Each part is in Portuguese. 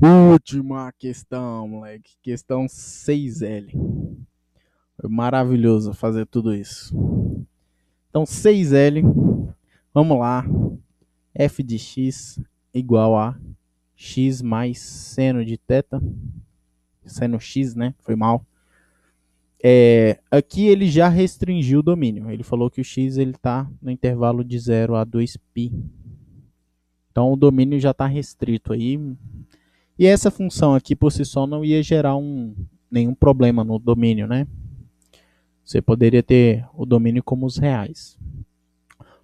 Última questão, moleque. Questão 6L. Foi maravilhoso fazer tudo isso. Então, 6L, vamos lá. F de x igual a x mais seno de θ. Seno x, né? Foi mal. Aqui ele já restringiu o domínio. Ele falou que o x está no intervalo de 0 a 2π. Então, o domínio já está restrito aí. E essa função aqui, por si só, não ia gerar nenhum problema no domínio, né? Você poderia ter o domínio como os reais.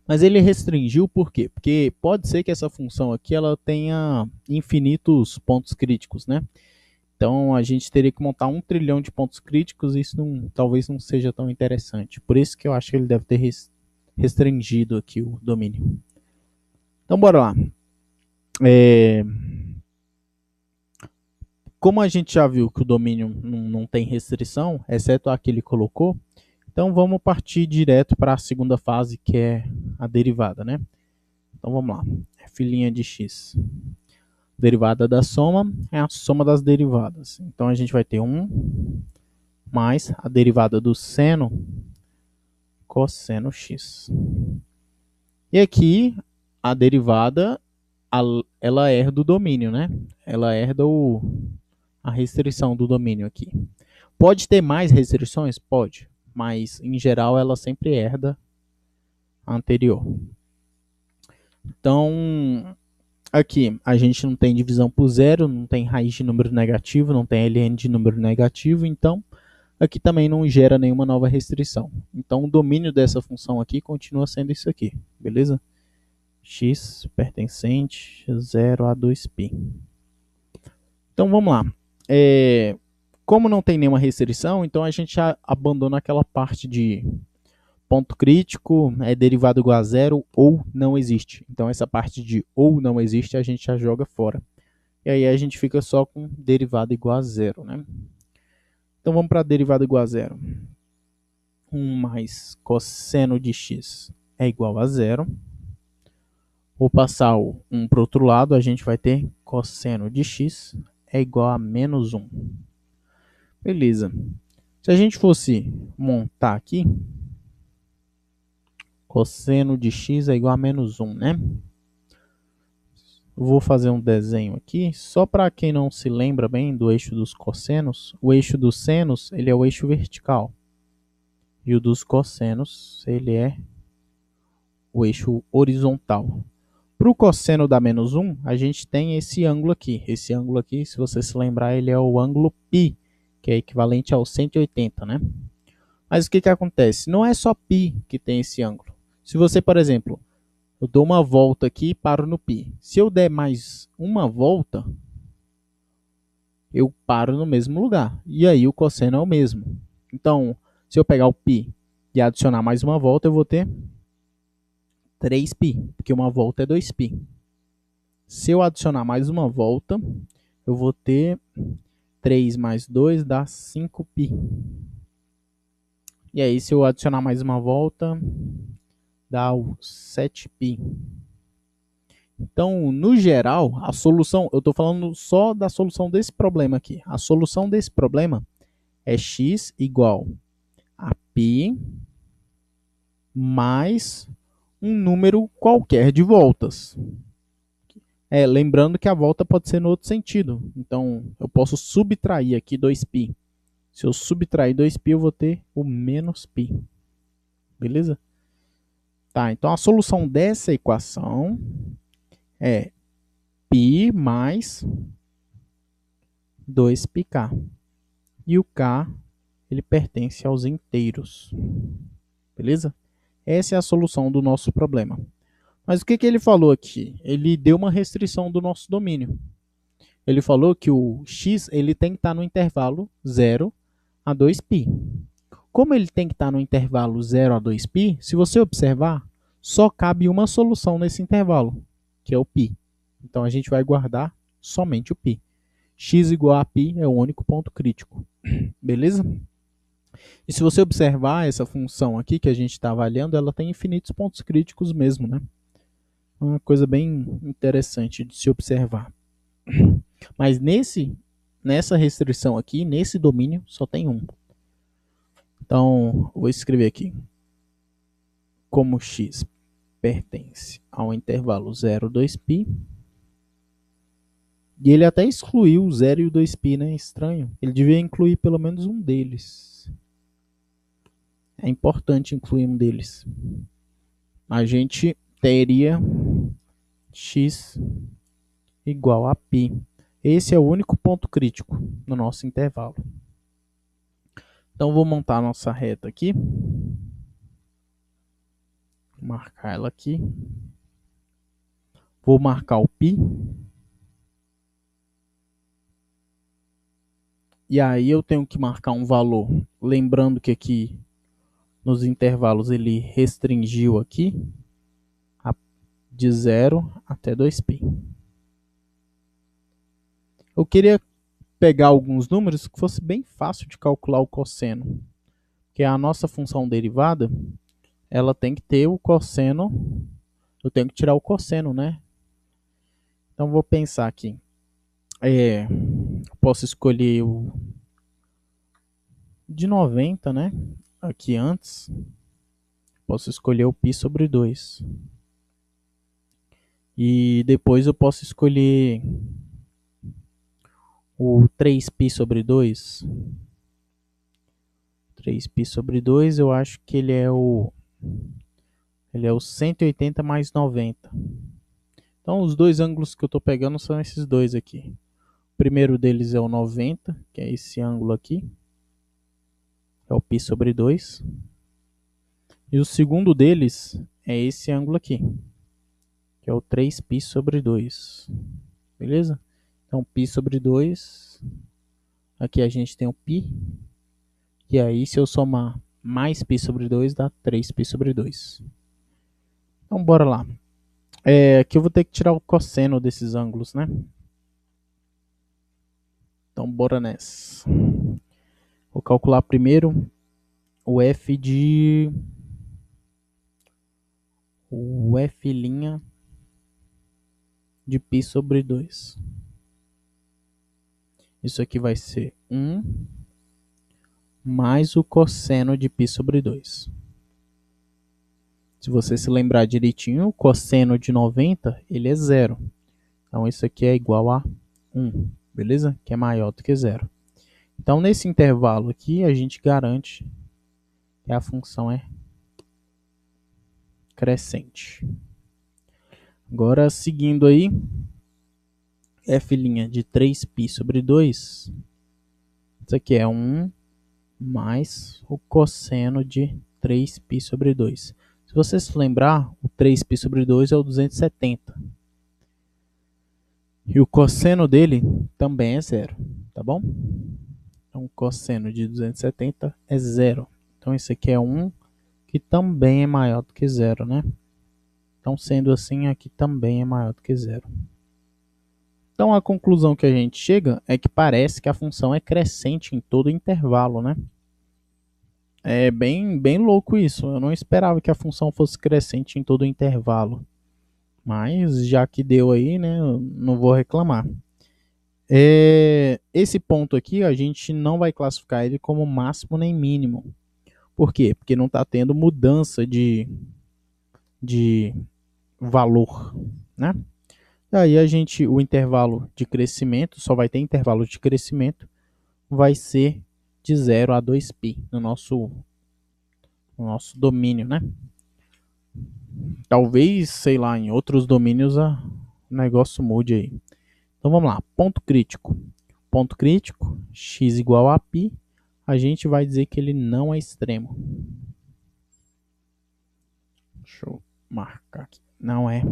Mas ele restringiu por quê? Porque pode ser que essa função aqui ela tenha infinitos pontos críticos, né? Então a gente teria que montar 1 trilhão de pontos críticos e isso talvez não seja tão interessante. Por isso que eu acho que ele deve ter restringido aqui o domínio. Então bora lá. Como a gente já viu que o domínio não tem restrição, exceto a que ele colocou, então vamos partir direto para a segunda fase, que é a derivada, né? Então vamos lá. F' de x. Derivada da soma é a soma das derivadas. Então a gente vai ter 1 mais a derivada do seno cosseno x. E aqui a derivada ela herda o domínio, né? Ela herda a restrição do domínio aqui. Pode ter mais restrições? Pode. Mas, em geral, ela sempre herda a anterior. Então, aqui a gente não tem divisão por zero, não tem raiz de número negativo, não tem ln de número negativo, então aqui também não gera nenhuma nova restrição. Então, o domínio dessa função aqui continua sendo isso aqui, beleza? X pertencente 0 a 2π. Então, vamos lá. Como não tem nenhuma restrição, então a gente já abandona aquela parte de ponto crítico, derivado igual a zero ou não existe. Então essa parte de ou não existe a gente já joga fora. E aí a gente fica só com derivada igual a zero, né? Então vamos para a derivada igual a zero. 1 mais cosseno de x é igual a zero. Vou passar o 1 para o outro lado, a gente vai ter cosseno de x é igual a menos 1. Beleza. Se a gente fosse montar aqui, cosseno de x é igual a menos 1, né? Eu vou fazer um desenho aqui, só para quem não se lembra bem do eixo dos cossenos. O eixo dos senos, ele é o eixo vertical. E o dos cossenos, ele é o eixo horizontal. Para o cosseno da menos 1, a gente tem esse ângulo aqui. Esse ângulo aqui, se você se lembrar, ele é o ângulo π, que é equivalente ao 180, né? Mas o que acontece? Não é só π que tem esse ângulo. Se você, por exemplo, eu dou uma volta aqui e paro no π. Se eu der mais uma volta, eu paro no mesmo lugar. E aí o cosseno é o mesmo. Então, se eu pegar o π e adicionar mais uma volta, eu vou ter 3π, porque uma volta é 2π. Se eu adicionar mais uma volta, eu vou ter 3 mais 2 dá 5π. E aí, se eu adicionar mais uma volta, dá o 7π. Então, no geral, a solução, eu estou falando só da solução desse problema aqui. A solução desse problema é x igual a π mais um número qualquer de voltas. Lembrando que a volta pode ser no outro sentido. Então, eu posso subtrair aqui 2π. Se eu subtrair 2π, eu vou ter o menos π. Beleza? Tá, então a solução dessa equação é π mais 2πk. E o k, ele pertence aos inteiros. Beleza? Essa é a solução do nosso problema. Mas o que ele falou aqui? Ele deu uma restrição do nosso domínio. Ele falou que o x ele tem que estar no intervalo 0 a 2π. Como ele tem que estar no intervalo 0 a 2π, se você observar, só cabe uma solução nesse intervalo, que é o π. Então a gente vai guardar somente o π. X igual a π é o único ponto crítico. Beleza? E se você observar essa função aqui que a gente está avaliando, ela tem infinitos pontos críticos mesmo, né? Uma coisa bem interessante de se observar. Mas nessa restrição aqui, nesse domínio, só tem um. Então, vou escrever aqui. Como x pertence ao intervalo 0, 2π. E ele até excluiu o 0 e o 2π, né? Estranho. Ele devia incluir pelo menos um deles. É importante incluir um deles. A gente teria x igual a π. Esse é o único ponto crítico no nosso intervalo. Então, vou montar a nossa reta aqui. Vou marcar ela aqui. Vou marcar o π. E aí eu tenho que marcar um valor. Lembrando que aqui nos intervalos ele restringiu aqui de 0 até 2π. Eu queria pegar alguns números que fosse bem fácil de calcular o cosseno. Porque a nossa função derivada, ela tem que ter o cosseno. Eu tenho que tirar o cosseno, né? Então vou pensar aqui. Posso escolher o de 90, né? Aqui antes. Posso escolher o π sobre 2. E depois eu posso escolher o 3π sobre 2. 3π sobre 2, eu acho que ele é o 180 mais 90. Então, os dois ângulos que eu estou pegando são esses dois aqui. O primeiro deles é o 90, que é esse ângulo aqui. É o π sobre 2. E o segundo deles é esse ângulo aqui, que é o 3π sobre 2. Beleza? Então, π sobre 2. Aqui a gente tem o π. E aí, se eu somar mais π sobre 2, dá 3π sobre 2. Então, bora lá. Aqui eu vou ter que tirar o cosseno desses ângulos, né? Então, bora nessa. Vou calcular primeiro o f de... o f' de π sobre 2. Isso aqui vai ser 1 mais o cosseno de π sobre 2. Se você se lembrar direitinho, o cosseno de 90, ele é 0. Então, isso aqui é igual a 1, beleza? Que é maior do que 0. Então, nesse intervalo aqui, a gente garante que a função é crescente. Agora, seguindo aí, f' de 3π sobre 2, isso aqui é 1 mais o cosseno de 3π sobre 2. Se você se lembrar, o 3π sobre 2 é o 270. E o cosseno dele também é 0, tá bom? Então, o cosseno de 270 é 0. Então, esse aqui é 1, que também é maior do que 0, né? Então, sendo assim, aqui também é maior do que 0. Então, a conclusão que a gente chega é que parece que a função é crescente em todo o intervalo, né? É bem louco isso. Eu não esperava que a função fosse crescente em todo o intervalo. Mas, já que deu aí, né, eu não vou reclamar. Esse ponto aqui, a gente não vai classificar ele como máximo nem mínimo. Por quê? Porque não está tendo mudança de valor, né? Daí o intervalo de crescimento, só vai ter intervalo de crescimento, vai ser de 0 a 2π no nosso domínio, né? Talvez, sei lá, em outros domínios o negócio mude aí. Então vamos lá, ponto crítico. Ponto crítico, x igual a π, a gente vai dizer que ele não é extremo. Deixa eu marcar aqui. Não é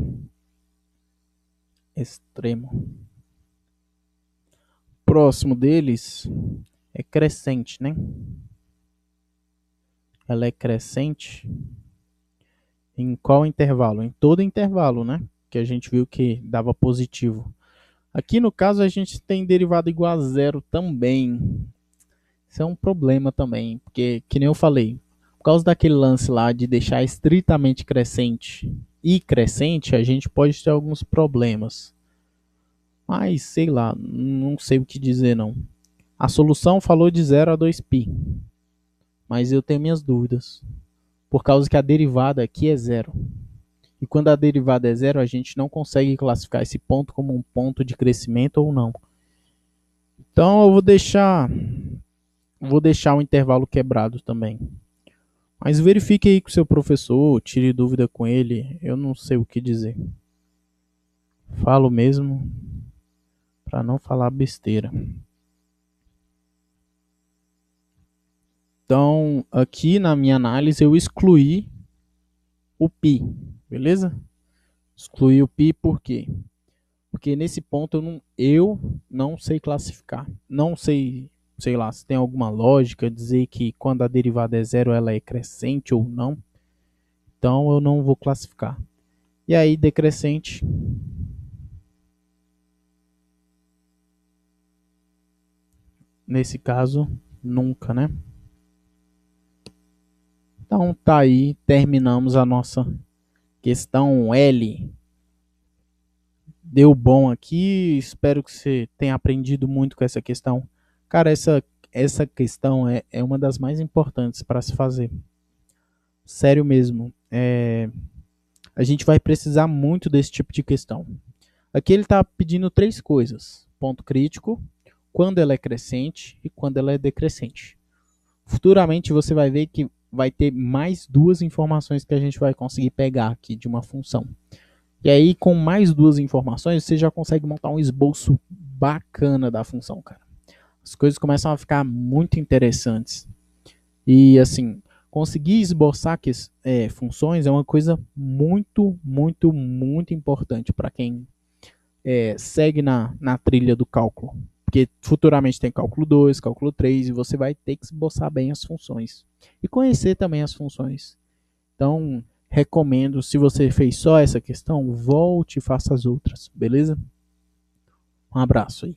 extremo. Próximo deles é crescente, né? Ela é crescente em qual intervalo? Em todo intervalo, né? Que a gente viu que dava positivo. Aqui no caso a gente tem derivada igual a 0 também. Isso é um problema também, porque, que nem eu falei, por causa daquele lance lá de deixar estritamente crescente e crescente, a gente pode ter alguns problemas. Mas sei lá, não sei o que dizer não. A solução falou de 0 a 2π, mas eu tenho minhas dúvidas, por causa que a derivada aqui é zero. E quando a derivada é zero, a gente não consegue classificar esse ponto como um ponto de crescimento ou não. Então eu vou deixar o intervalo quebrado também. Mas verifique aí com o seu professor, tire dúvida com ele, eu não sei o que dizer. Falo mesmo para não falar besteira. Então, aqui na minha análise eu excluí o π, beleza? Excluí o π por quê? Porque nesse ponto eu não sei classificar. Não sei, sei lá, se tem alguma lógica dizer que quando a derivada é zero ela é crescente ou não. Então eu não vou classificar. E aí decrescente, nesse caso, nunca, né? Então tá aí, terminamos a nossa questão L. Deu bom aqui, espero que você tenha aprendido muito com essa questão. Cara, essa questão é uma das mais importantes para se fazer. Sério mesmo. A gente vai precisar muito desse tipo de questão. Aqui ele está pedindo três coisas: ponto crítico, quando ela é crescente e quando ela é decrescente. Futuramente você vai ver que vai ter mais duas informações que a gente vai conseguir pegar aqui de uma função. E aí, com mais duas informações, você já consegue montar um esboço bacana da função, cara. As coisas começam a ficar muito interessantes. E, assim, conseguir esboçar funções é uma coisa muito, muito, muito importante para quem segue na trilha do cálculo. Porque futuramente tem cálculo 2, cálculo 3, e você vai ter que esboçar bem as funções. E conhecer também as funções. Então, recomendo, se você fez só essa questão, volte e faça as outras, beleza? Um abraço aí.